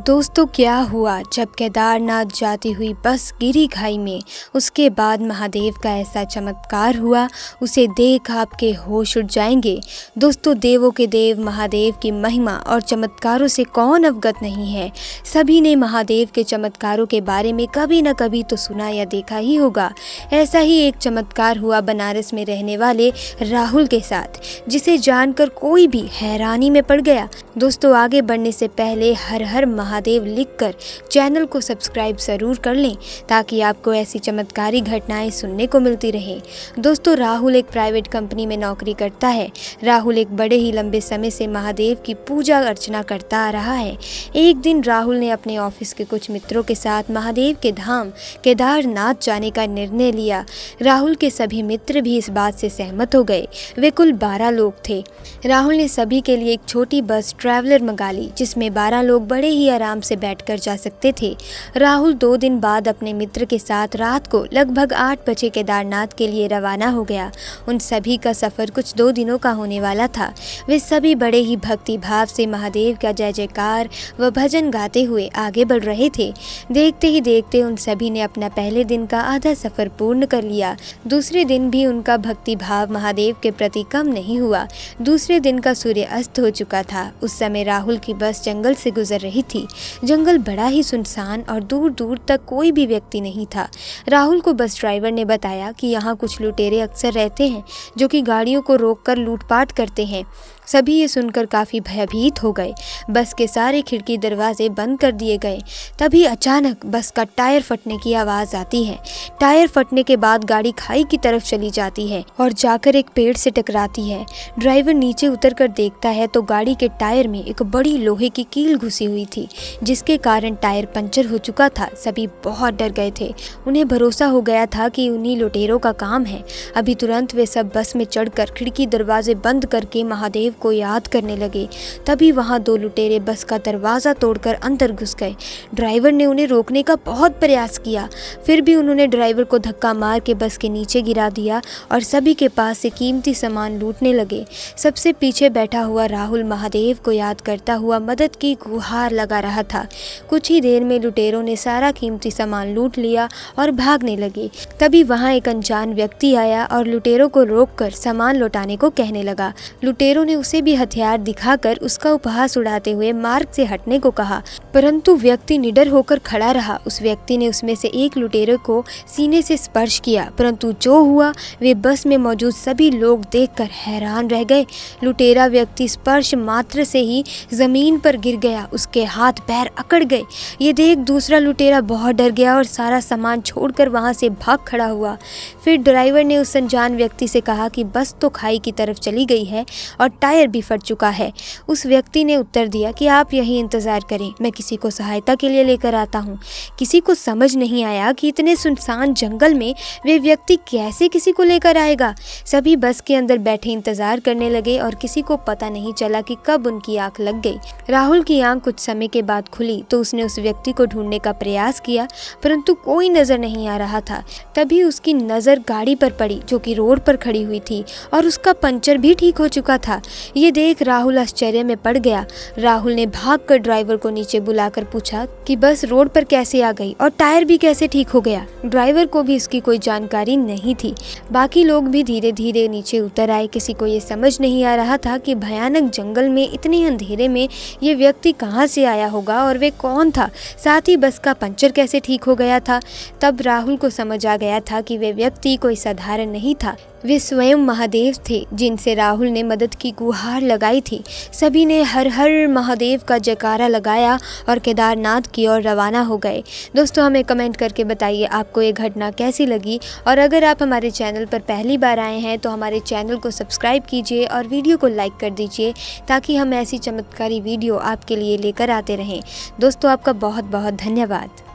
दोस्तों क्या हुआ जब केदारनाथ जाती हुई बस गिरी खाई में। उसके बाद महादेव का ऐसा चमत्कार हुआ, उसे देख आपके होश उड़ जाएंगे। दोस्तों देवों के देव महादेव की महिमा और चमत्कारों से कौन अवगत नहीं है। सभी ने महादेव के चमत्कारों के बारे में कभी न कभी तो सुना या देखा ही होगा। ऐसा ही एक चमत्कार हुआ बनारस में रहने वाले राहुल के साथ, जिसे जानकर कोई भी हैरानी में पड़ गया। दोस्तों आगे बढ़ने से पहले हर हर महादेव लिखकर चैनल को सब्सक्राइब ज़रूर कर लें, ताकि आपको ऐसी चमत्कारी घटनाएं सुनने को मिलती रहें। दोस्तों राहुल एक प्राइवेट कंपनी में नौकरी करता है। राहुल एक बड़े ही लंबे समय से महादेव की पूजा अर्चना करता आ रहा है। एक दिन राहुल ने अपने ऑफिस के कुछ मित्रों के साथ महादेव के धाम केदारनाथ जाने का निर्णय लिया। राहुल के सभी मित्र भी इस बात से सहमत हो गए। वे कुल 12 लोग थे। राहुल ने सभी के लिए एक छोटी बस ट्रैवलर मंगा ली, जिसमें 12 लोग बड़े ही आराम से बैठकर जा सकते थे। राहुल 2 दिन बाद अपने मित्र के साथ रात को लगभग 8 बजे केदारनाथ के लिए रवाना हो गया। उन सभी का सफ़र कुछ 2 दिनों का होने वाला था। वे सभी बड़े ही भक्ति भाव से महादेव का जय जयकार व भजन गाते हुए आगे बढ़ रहे थे। देखते ही देखते उन सभी ने अपना पहले दिन का आधा सफ़र पूर्ण कर लिया। दूसरे दिन भी उनका भक्ति भाव महादेव के प्रति कम नहीं हुआ। दूसरे दिन का सूर्य अस्त हो चुका था। उस समय राहुल की बस जंगल से गुजर रही थी। जंगल बड़ा ही सुनसान और दूर दूर तक कोई भी व्यक्ति नहीं था। राहुल को बस ड्राइवर ने बताया कि यहाँ कुछ लुटेरे अक्सर रहते हैं, जो कि गाड़ियों को रोककर लूटपाट करते हैं। सभी ये सुनकर काफ़ी भयभीत हो गए। बस के सारे खिड़की दरवाजे बंद कर दिए गए। तभी अचानक बस का टायर फटने की आवाज़ आती है। टायर फटने के बाद गाड़ी खाई की तरफ चली जाती है और जाकर एक पेड़ से टकराती है। ड्राइवर नीचे उतर कर देखता है तो गाड़ी के टायर में एक बड़ी लोहे की कील घुसी हुई थी, जिसके कारण टायर पंचर हो चुका था। सभी बहुत डर गए थे। उन्हें भरोसा हो गया था कि उन्हीं लुटेरों का काम है। अभी तुरंत वे सब बस में चढ़कर खिड़की दरवाजे बंद करके महादेव को याद करने लगे। तभी वहां 2 लुटेरे बस का दरवाज़ा तोड़कर अंदर घुस गए। ड्राइवर ने उन्हें रोकने का बहुत प्रयास किया, फिर भी उन्होंने ड्राइवर को धक्का मार के बस के नीचे गिरा दिया और सभी के पास से कीमती सामान लूटने लगे। सबसे पीछे बैठा हुआ राहुल महादेव को याद करता हुआ मदद की गुहार लगा रहा था। कुछ ही देर में लुटेरों ने सारा कीमती सामान लूट लिया और भागने लगे। तभी वहां एक अनजान व्यक्ति आया और लुटेरों को रोककर सामान लौटाने को कहने लगा। लुटेरों ने उसे भी हथियार दिखाकर उसका उपहास उड़ाते हुए मार्ग से हटने को कहा, परंतु व्यक्ति निडर होकर खड़ा रहा। उस व्यक्ति ने उसमें से एक लुटेरे को सीने से स्पर्श किया, परंतु जो हुआ वे बस में मौजूद सभी लोग देखकर हैरान रह गए। लुटेरा व्यक्ति स्पर्श मात्र से ही जमीन पर गिर गया। उसके हाथ पैर अकड़ गए। ये देख दूसरा लुटेरा बहुत डर गया और सारा सामान छोड़कर वहां से भाग खड़ा हुआ। फिर ड्राइवर ने उस अनजान व्यक्ति से कहा कि बस तो खाई की तरफ चली गई है और टायर भी फट चुका है। उस व्यक्ति ने उत्तर दिया कि आप यहीं इंतजार करें, मैं किसी को सहायता के लिए लेकर आता हूँ। किसी को समझ नहीं आया कि इतने सुनसान जंगल में वे व्यक्ति कैसे किसी को लेकर आएगा। सभी बस के अंदर बैठे इंतजार करने लगे और किसी को पता नहीं चला कि कब उनकी आंख लग गई। राहुल की आंख कुछ समय के बाद खुली तो उसने उस व्यक्ति को ढूंढने का प्रयास किया, परंतु कोई नजर नहीं आ रहा था। तभी उसकी नज़र गाड़ी पर पड़ी, जो कि रोड पर खड़ी हुई थी और उसका पंचर भी ठीक हो चुका था। ये देख राहुल आश्चर्य में पड़ गया। राहुल ने भागकर ड्राइवर को नीचे बुलाकर पूछा कि बस रोड पर कैसे आ गई और टायर भी कैसे ठीक हो गया। ड्राइवर को भी इसकी कोई जानकारी नहीं थी। बाकी लोग भी धीरे धीरे नीचे उतर आए। किसी को ये समझ नहीं आ रहा था कि भयानक जंगल में इतने अंधेरे में ये व्यक्ति कहाँ से आया होगा और वे कौन था, साथ ही बस का पंचर कैसे ठीक हो गया था। तब राहुल को समझ आ गया था कि वे व्यक्ति कोई साधारण नहीं था, वे स्वयं महादेव थे, जिनसे राहुल ने मदद की गुहार लगाई थी। सभी ने हर हर महादेव का जयकारा लगाया और केदारनाथ की ओर रवाना हो गए। दोस्तों हमें कमेंट करके बताइए आपको ये घटना कैसी लगी, और अगर आप हमारे चैनल पर पहली बार आए हैं तो हमारे चैनल को सब्सक्राइब कीजिए और वीडियो को लाइक कर दीजिए, ताकि हम ऐसी चमत्कारी वीडियो आपके लिए लेकर आते रहें। दोस्तों आपका बहुत बहुत धन्यवाद।